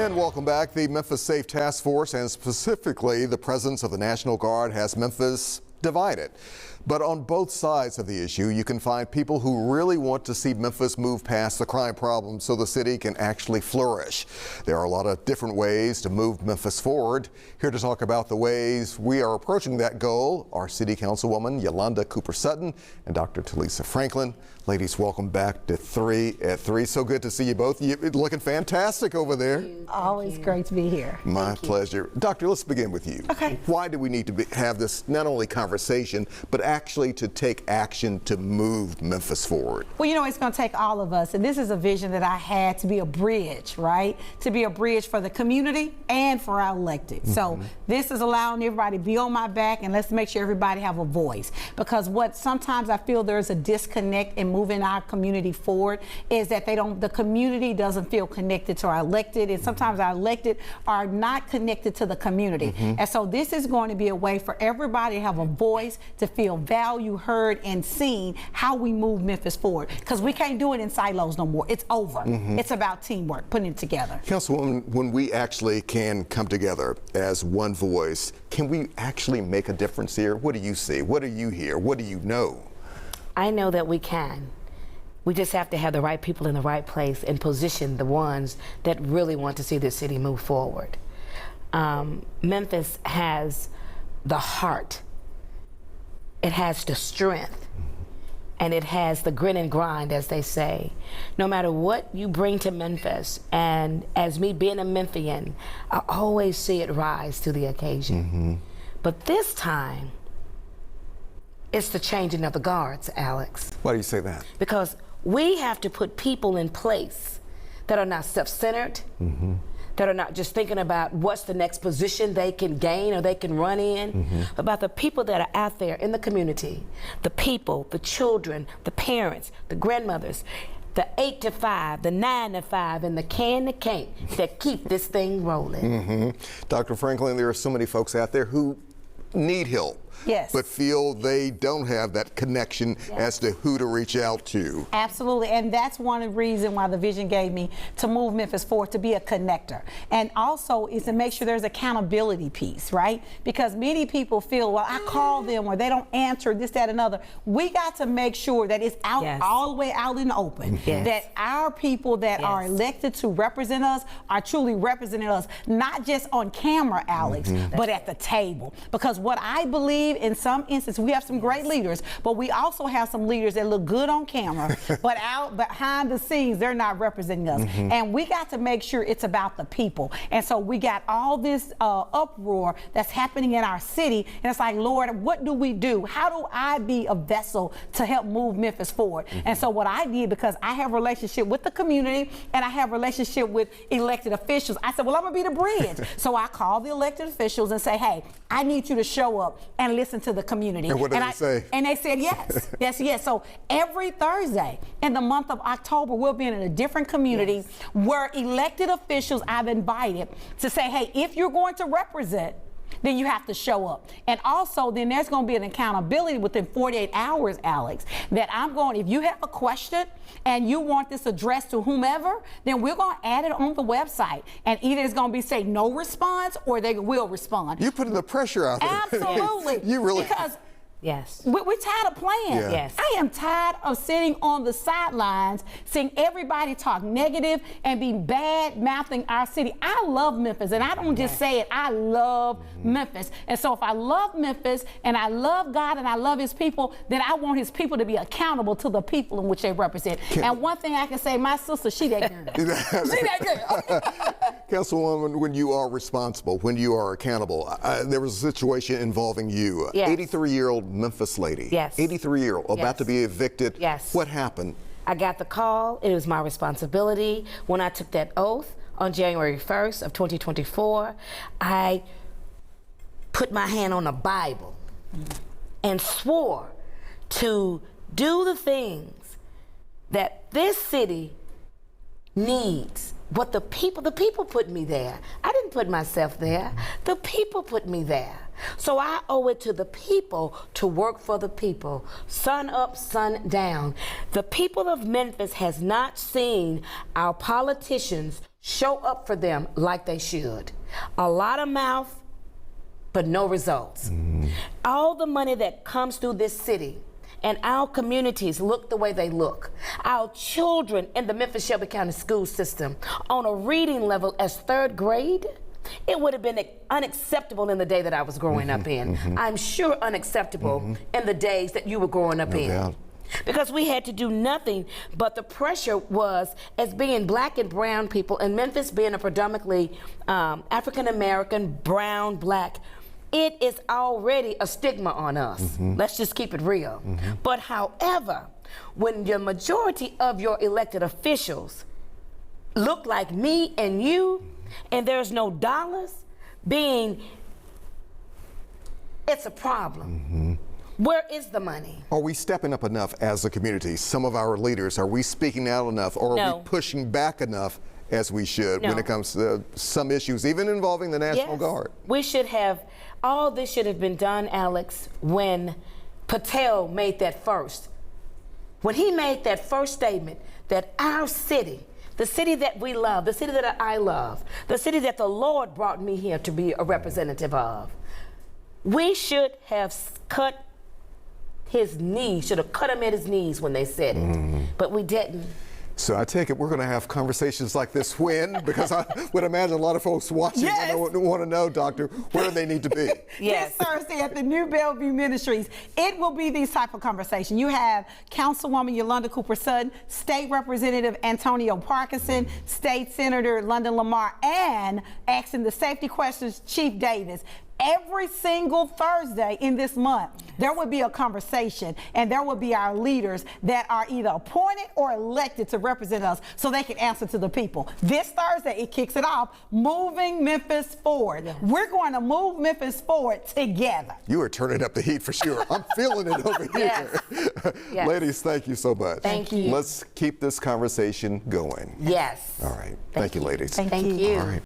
And welcome back. The Memphis Safe Task Force, and specifically the presence of the National Guard, has Memphis divided. But on both sides of the issue, you can find people who really want to see Memphis move past the crime problem so the city can actually flourish. There are a lot of different ways to move Memphis forward. Here to talk about the ways we are approaching that goal are City Councilwoman Yolanda Cooper-Sutton and Dr. Talisa Franklin. Ladies, welcome back to 3 at 3. So good to see you both. You're looking fantastic over there. Always great to be here. My pleasure. Doctor, let's begin with you. Okay. Why do we need to have this not only conversation, but actually to take action to move Memphis forward? Well, you know, it's going to take all of us, and this is a vision that I had to be a bridge, right? To be a bridge for the community and for our elected. So this is allowing everybody to be on my back, and let's make sure everybody have a voice. Because what sometimes I feel there's a disconnect in moving our community forward is that the community doesn't feel connected to our elected, and sometimes our elected are not connected to the community. And so this is going to be a way for everybody to have a voice, to feel valued, heard, and seen how we move Memphis forward. Because we can't do it in silos no more. It's over. It's about teamwork, putting it together. Councilwoman, when we actually can come together as one voice, can we actually make a difference here? What do you see? What do you hear? What do you know? I know that we can. We just have to have the right people in the right place and position the ones that really want to see this city move forward. Memphis has the heart, it has the strength, and it has the grit and grind, as they say. No matter what you bring to Memphis, and as me being a Memphian, I always see it rise to the occasion. But this time, it's the changing of the guards, Alex. Why do you say that? Because we have to put people in place that are not self-centered, that are not just thinking about what's the next position they can gain or they can run in, about the people that are out there in the community, the people, the children, the parents, the grandmothers, the 8 to 5, the 9 to 5, and the can to can't that keep this thing rolling. Dr. Franklin, there are so many folks out there who need help. Yes. But feel they don't have that connection as to who to reach out to. Absolutely, and that's one of the reasons why the vision gave me to move Memphis forward, to be a connector. And also is to make sure there's accountability piece, right? Because many people feel, well, I call them or they don't answer, this, that, and other. We got to make sure that it's out all the way out in the open, that our people that are elected to represent us are truly representing us, not just on camera, Alex, but at the table. Because what I believe in some instances, we have some great leaders, but we also have some leaders that look good on camera, but out behind the scenes, they're not representing us. And we got to make sure it's about the people. And so we got all this uproar that's happening in our city, and it's like, Lord, what do we do? How do I be a vessel to help move Memphis forward? And so what I did, because I have a relationship with the community and I have a relationship with elected officials, I said, well, I'm gonna be the bridge. So I called the elected officials and say, hey, I need you to show up and listen to the community. And what did they say? And they said yes, yes. So every Thursday in the month of October, we'll be in a different community where elected officials I've invited to say, hey, if you're going to represent, then you have to show up. And also, then there's going to be an accountability within 48 hours, Alex, that I'm going, if you have a question and you want this addressed to whomever, then we're going to add it on the website. And either it's going to be say no response or they will respond. You're putting the pressure out there. Absolutely. You really. Because Yes. we're tired of playing. Yeah. Yes. I am tired of sitting on the sidelines, seeing everybody talk negative and be bad mouthing our city. I love Memphis, and I don't just say it, I love Memphis. And so if I love Memphis and I love God and I love his people, then I want his people to be accountable to the people in which they represent. And one thing I can say, my sister, she that girl. She that girl. Councilwoman, when you are responsible, when you are accountable, there was a situation involving you, 83-year-old Memphis lady. 83-year-old, about to be evicted. What happened? I got the call. It was my responsibility. When I took that oath on January 1st of 2024, I put my hand on the Bible and swore to do the things that this city needs. What the people put me there. I didn't put myself there. The people put me there. So I owe it to the people to work for the people, sun up, sun down. The people of Memphis has not seen our politicians show up for them like they should. A lot of mouth, but no results. All the money that comes through this city and our communities look the way they look. Our children in the Memphis Shelby County school system on a reading level as 3rd grade, it would have been unacceptable in the day that I was growing up in. I'm sure unacceptable in the days that you were growing up in. doubt. Because we had to do nothing, but the pressure was, as being black and brown people, and Memphis being a predominantly African American, brown, black, it is already a stigma on us. Let's just keep it real. But however, when the majority of your elected officials look like me and you, and there's no dollars it's a problem. Where is the money? Are we stepping up enough as a community? Some of our leaders, are we speaking out enough, or are No. we pushing back enough as we should when No. it comes to some issues, even involving the National Yes. Guard? We should have, all this should have been done, Alex, when Patel made that first. When he made that first statement that our city, the city that we love, the city that I love, the city that the Lord brought me here to be a representative of, we should have cut his knees, should have cut him at his knees when they said it, but we didn't. So I take it we're going to have conversations like this when? Because I would imagine a lot of folks watching Yes. want to know, Doctor, where do they need to be? Yes. This Thursday at the New Bellevue Ministries, it will be these type of conversation. You have Councilwoman Yolanda Cooper Sutton, State Representative Antonio Parkinson, State Senator London Lamar, and asking the safety questions, Chief Davis. Every single Thursday in this month, there will be a conversation, and there will be our leaders that are either appointed or elected to represent us so they can answer to the people. This Thursday, it kicks it off, moving Memphis forward. Yes. We're going to move Memphis forward together. You are turning up the heat for sure. I'm feeling it over here. Yes. Ladies, thank you so much. Thank you. Let's keep this conversation going. Yes. All right. Thank you, ladies. Thank Thank you. you. All right.